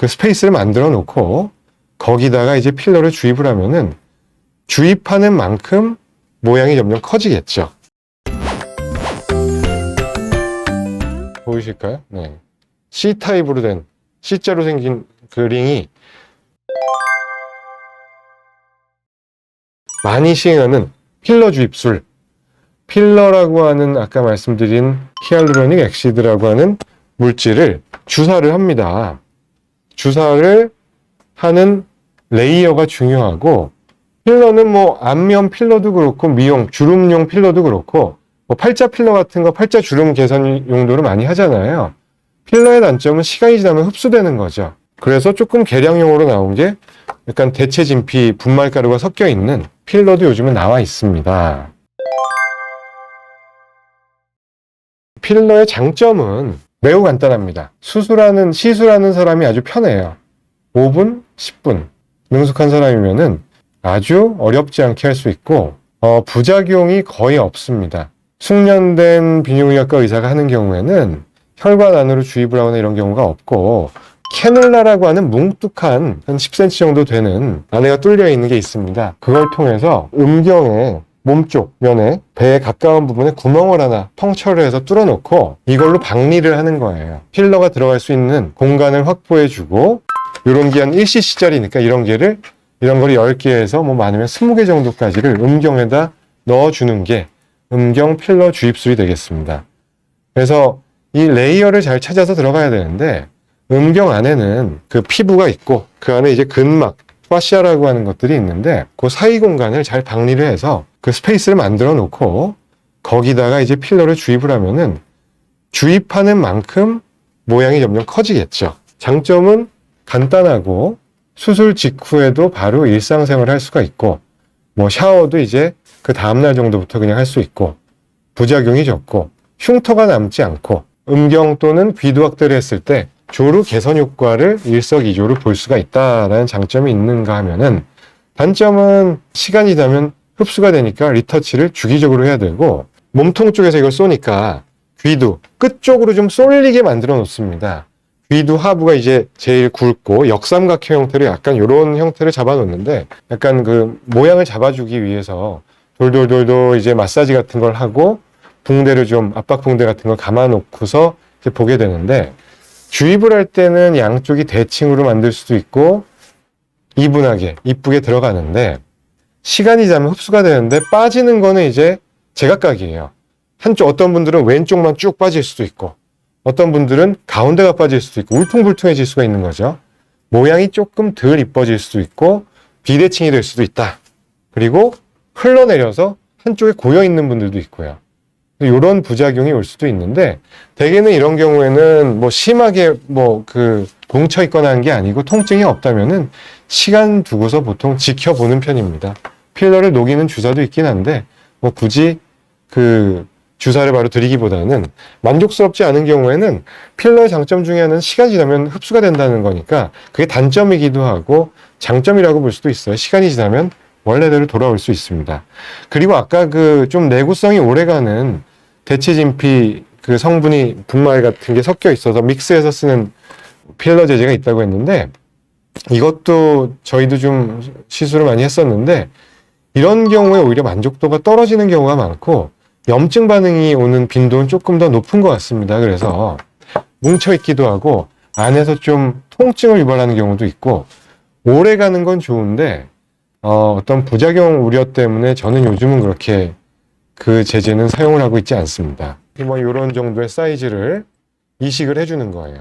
그 스페이스를 만들어 놓고 거기다가 이제 필러를 주입을 하면은 주입하는 만큼 모양이 점점 커지겠죠. 보이실까요? 네. C타입으로 된 C자로 생긴 그 링이 많이 시행하는 필러 주입술, 필러라고 하는 아까 말씀드린 히알루로닉 액시드라고 하는 물질을 주사를 합니다. 주사를 하는 레이어가 중요하고, 필러는 뭐 안면 필러도 그렇고 미용, 주름용 필러도 그렇고 뭐 팔자 필러 같은 거 팔자 주름 개선 용도로 많이 하잖아요. 필러의 단점은 시간이 지나면 흡수되는 거죠. 그래서 조금 개량용으로 나온 게 약간 대체 진피, 분말가루가 섞여 있는 필러도 요즘은 나와 있습니다. 필러의 장점은 매우 간단합니다. 시술하는 사람이 아주 편해요. 5분, 10분. 능숙한 사람이면은 아주 어렵지 않게 할 수 있고, 부작용이 거의 없습니다. 숙련된 비뇨기과과 의사가 하는 경우에는 혈관 안으로 주입을 하거나 이런 경우가 없고, 캐놀라라고 하는 뭉툭한 한 10cm 정도 되는 안에가 뚫려 있는 게 있습니다. 그걸 통해서 음경의 몸쪽 면에 배에 가까운 부분에 구멍을 하나 펑처를 해서 뚫어놓고 이걸로 박리를 하는 거예요. 필러가 들어갈 수 있는 공간을 확보해주고, 이런 게 한 1cc짜리니까 이런 거를 10개에서 뭐 많으면 20개 정도까지를 음경에다 넣어주는 게 음경 필러 주입술이 되겠습니다. 그래서 이 레이어를 잘 찾아서 들어가야 되는데, 음경 안에는 그 피부가 있고 그 안에 이제 근막, 파시아라고 하는 것들이 있는데 그 사이 공간을 잘 박리를 해서 그 스페이스를 만들어 놓고 거기다가 이제 필러를 주입을 하면은 주입하는 만큼 모양이 점점 커지겠죠. 장점은 간단하고 수술 직후에도 바로 일상생활을 할 수가 있고, 뭐 샤워도 이제 그 다음날 정도부터 그냥 할 수 있고, 부작용이 적고 흉터가 남지 않고, 음경 또는 귀두 확대를 했을 때 조루 개선 효과를 일석이조로 볼 수가 있다라는 장점이 있는가 하면은, 단점은 시간이 지나면 흡수가 되니까 리터치를 주기적으로 해야 되고, 몸통 쪽에서 이걸 쏘니까 귀두 끝쪽으로 좀 쏠리게 만들어 놓습니다. 귀두 하부가 이제 제일 굵고 역삼각형 형태로 약간 이런 형태를 잡아 놓는데, 약간 그 모양을 잡아주기 위해서 돌돌돌돌 이제 마사지 같은 걸 하고 붕대를 좀 압박 붕대 같은 걸 감아 놓고서 이제 보게 되는데, 주입을 할 때는 양쪽이 대칭으로 만들 수도 있고 이분하게 이쁘게 들어가는데, 시간이 지나면 흡수가 되는데 빠지는 거는 이제 제각각이에요. 한쪽, 어떤 분들은 왼쪽만 쭉 빠질 수도 있고 어떤 분들은 가운데가 빠질 수도 있고 울퉁불퉁해질 수가 있는 거죠. 모양이 조금 덜 이뻐질 수도 있고 비대칭이 될 수도 있다. 그리고 흘러내려서 한쪽에 고여 있는 분들도 있고요. 이런 부작용이 올 수도 있는데, 대개는 이런 경우에는 뭐 심하게 뭉쳐 있거나 한 게 아니고 통증이 없다면은 시간 두고서 보통 지켜보는 편입니다. 필러를 녹이는 주사도 있긴 한데 뭐 굳이 그 주사를 바로 드리기보다는, 만족스럽지 않은 경우에는 필러의 장점 중에 하나는 시간 지나면 흡수가 된다는 거니까 그게 단점이기도 하고 장점이라고 볼 수도 있어요. 시간이 지나면 원래대로 돌아올 수 있습니다. 그리고 아까 그 좀 내구성이 오래가는 대체 진피 그 성분이 분말 같은 게 섞여 있어서 믹스해서 쓰는 필러 제제가 있다고 했는데, 이것도 저희도 좀 시술을 많이 했었는데 이런 경우에 오히려 만족도가 떨어지는 경우가 많고 염증 반응이 오는 빈도는 조금 더 높은 것 같습니다. 그래서 뭉쳐있기도 하고 안에서 좀 통증을 유발하는 경우도 있고, 오래 가는 건 좋은데 어떤 부작용 우려 때문에 저는 요즘은 그렇게 그 제제는 사용을 하고 있지 않습니다. 뭐 이런 정도의 사이즈를 이식을 해주는 거예요.